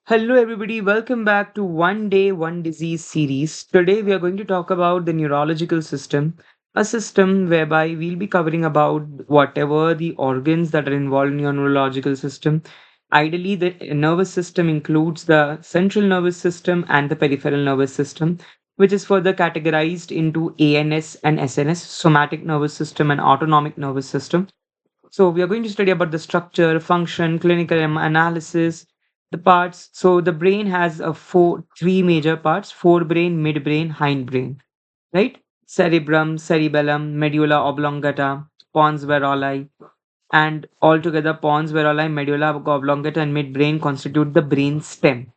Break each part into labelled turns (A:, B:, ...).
A: Hello, everybody. Welcome back to One Day, One Disease series. Today, we are going to talk about the neurological system, a system whereby we'll be covering about whatever the organs that are involved in your neurological system. Ideally, the nervous system includes the central nervous system and the peripheral nervous system, which is further categorized into ANS and SNS, somatic nervous system and autonomic nervous system. So we are going to study about the structure, function, clinical analysis, the parts. So the brain has three major parts: forebrain, midbrain, hindbrain, right? Cerebrum, cerebellum, medulla oblongata, pons varolai, and altogether pons varolai, medulla oblongata, and midbrain constitute the brain stem.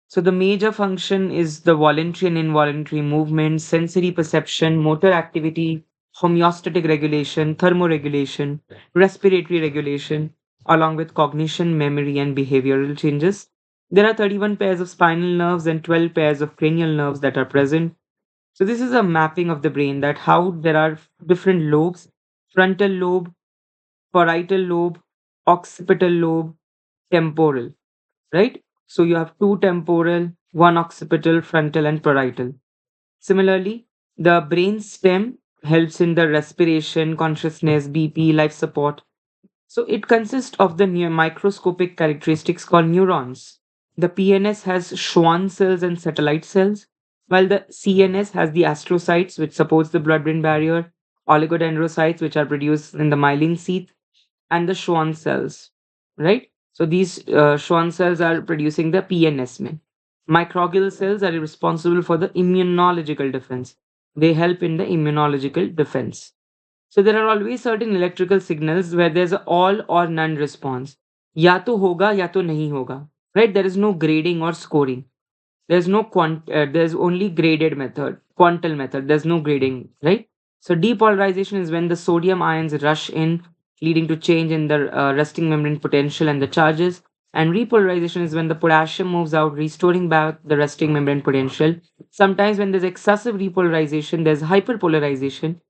A: So the major function is the voluntary and involuntary movement, sensory perception, motor activity, homeostatic regulation, thermoregulation, respiratory regulation, along with cognition, memory, and behavioral changes. There are 31 pairs of spinal nerves and 12 pairs of cranial nerves that are present. So this is a mapping of the brain that how there are different lobes: frontal lobe, parietal lobe, occipital lobe, temporal, right? So you have two temporal, one occipital, frontal, and parietal. Similarly, the brain stem helps in the respiration, consciousness, BP, life support. So it consists of the microscopic characteristics called neurons. The PNS has Schwann cells and satellite cells, while the CNS has the astrocytes, which supports the blood-brain barrier, oligodendrocytes, which are produced in the myelin sheath, and the Schwann cells, right? So these Schwann cells are producing the PNSMA. Microglial cells are responsible for the immunological defense. They help in the immunological defense. So there are always certain electrical signals where there's a all or none response. या तो होगा या तो नहीं होगा. Right? There is no grading or scoring. There's only graded method, quantal method. There's no grading, right? So depolarization is when the sodium ions rush in, leading to change in the resting membrane potential and the charges. And repolarization is when the potassium moves out, restoring back the resting membrane potential. Sometimes when there's excessive repolarization, there's hyperpolarization,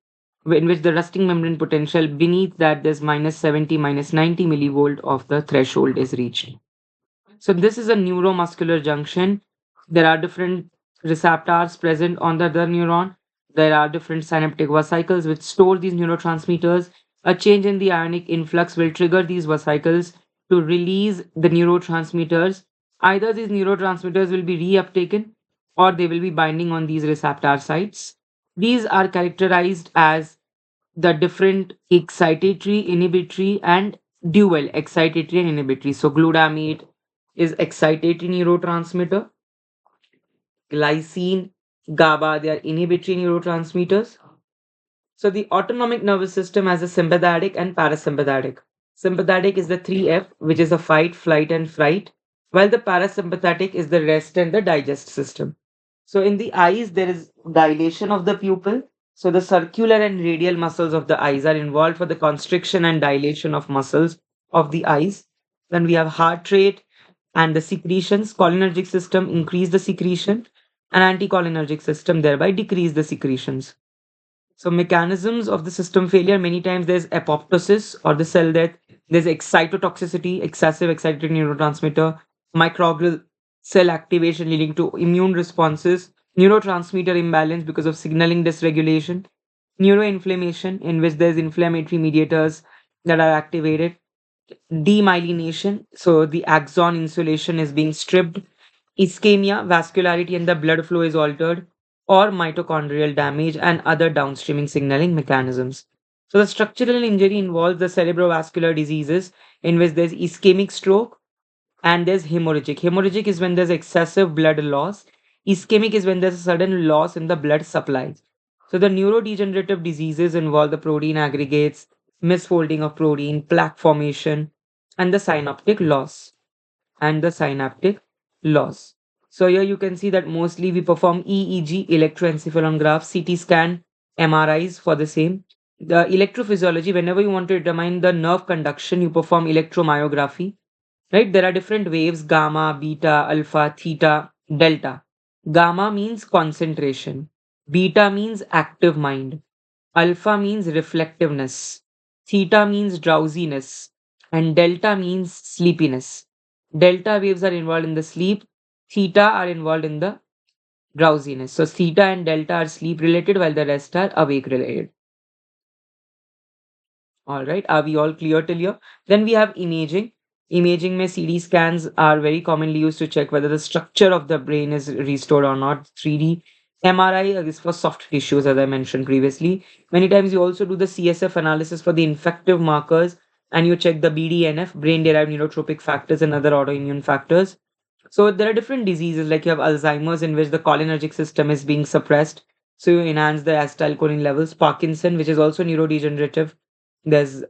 A: in which the resting membrane potential beneath that there's minus 70, minus 90 millivolt of the threshold is reached. So this is a neuromuscular junction. There are different receptors present on the other neuron. There are different synaptic vesicles which store these neurotransmitters. A change in the ionic influx will trigger these vesicles to release the neurotransmitters. Either these neurotransmitters will be reuptaken or they will be binding on these receptor sites. These are characterized as the different excitatory, inhibitory, and dual excitatory and inhibitory. So glutamate is excitatory neurotransmitter, glycine, GABA, they are inhibitory neurotransmitters. So the autonomic nervous system has a sympathetic and parasympathetic. Sympathetic is the 3F, which is a fight, flight, and fright, while the parasympathetic is the rest and the digest system. So in the eyes, there is dilation of the pupil. So the circular and radial muscles of the eyes are involved for the constriction and dilation of muscles of the eyes. Then we have heart rate and the secretions. Cholinergic system increase the secretion, and anticholinergic system thereby decrease the secretions. So mechanisms of the system failure, many times there's apoptosis or the cell death, there's excitotoxicity, excessive excitatory neurotransmitter, microglial cell activation leading to immune responses, neurotransmitter imbalance because of signaling dysregulation, neuroinflammation in which there's inflammatory mediators that are activated, demyelination, so the axon insulation is being stripped, ischemia, vascularity and the blood flow is altered, or mitochondrial damage and other downstreaming signaling mechanisms. So the structural injury involves the cerebrovascular diseases in which there's ischemic stroke and there's hemorrhagic. Hemorrhagic is when there's excessive blood loss. Ischemic is when there's a sudden loss in the blood supply. So the neurodegenerative diseases involve the protein aggregates, misfolding of protein, plaque formation, and the synaptic loss. And the synaptic loss. So here you can see that mostly we perform EEG, electroencephalograph, CT scan, MRIs for the same. The electrophysiology, whenever you want to determine the nerve conduction, you perform electromyography, right? There are different waves: gamma, beta, alpha, theta, delta. Gamma means concentration, beta means active mind, alpha means reflectiveness, theta means drowsiness, and delta means sleepiness. Delta waves are involved in the sleep. Theta are involved in the drowsiness. So theta and delta are sleep related while the rest are awake related. All right, are we all clear till here? Then we have imaging. Imaging में CD scans are very commonly used to check whether the structure of the brain is restored or not. 3D MRI is for soft tissues, as I mentioned previously. Many times you also do the CSF analysis for the infective markers, and you check the BDNF, brain-derived neurotropic factors, and other autoimmune factors. So there are different diseases like you have Alzheimer's in which the cholinergic system is being suppressed. So you enhance the acetylcholine levels. Parkinson, which is also neurodegenerative. There's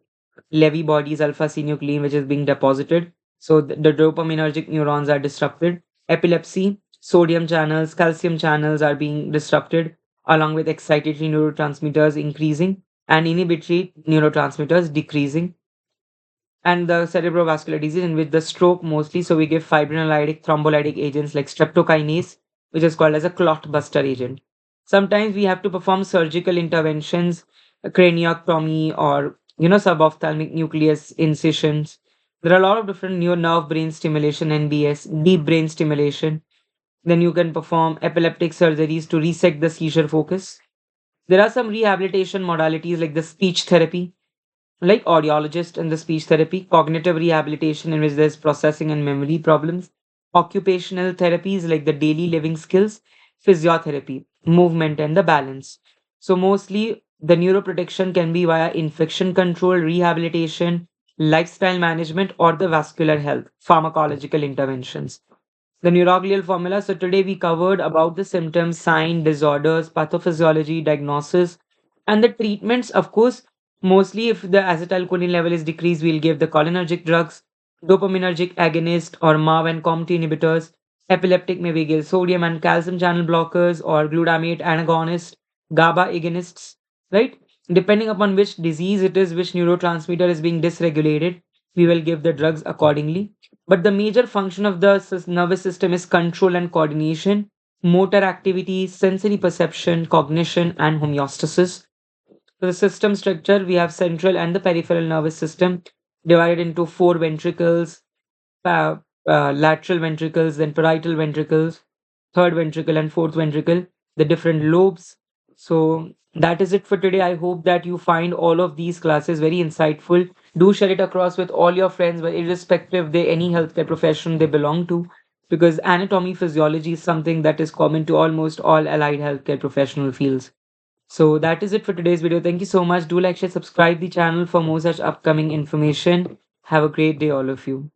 A: Lewy bodies, alpha-synuclein, which is being deposited. So the dopaminergic neurons are disrupted. Epilepsy, sodium channels, calcium channels are being disrupted, along with excitatory neurotransmitters increasing and inhibitory neurotransmitters decreasing, and the cerebrovascular disease in which the stroke mostly. So we give fibrinolytic, thrombolytic agents like streptokinase, which is called as a clot buster agent. Sometimes we have to perform surgical interventions, a craniectomy or subophthalmic nucleus incisions. There are a lot of different new nerve brain stimulation, NBS, deep brain stimulation. Then you can perform epileptic surgeries to reset the seizure focus. There are some rehabilitation modalities like the speech therapy, like audiologist in the speech therapy, cognitive rehabilitation in which there's processing and memory problems, occupational therapies like the daily living skills, physiotherapy, movement and the balance. So mostly the neuroprotection can be via infection control, rehabilitation, lifestyle management, or the vascular health, pharmacological interventions. The neuroglial formula. So today we covered about the symptoms, sign, disorders, pathophysiology, diagnosis, and the treatments. Of course, mostly if the acetylcholine level is decreased, we'll give the cholinergic drugs, dopaminergic agonist or MAO and COMT inhibitors. Epileptic may we give sodium and calcium channel blockers or glutamate antagonist, GABA agonists, right? Depending upon which disease it is, which neurotransmitter is being dysregulated, we will give the drugs accordingly. But the major function of the nervous system is control and coordination, motor activity, sensory perception, cognition, and homeostasis. So the system structure, we have central and the peripheral nervous system divided into four ventricles, lateral ventricles, then parietal ventricles, third ventricle, and fourth ventricle, the different lobes. So that is it for today. I hope that you find all of these classes very insightful. Do share it across with all your friends, but irrespective they any healthcare profession they belong to, because anatomy physiology is something that is common to almost all allied healthcare professional fields. So that is it for today's video. Thank you so much. Do like, share, subscribe the channel for more such upcoming information. Have a great day, all of you.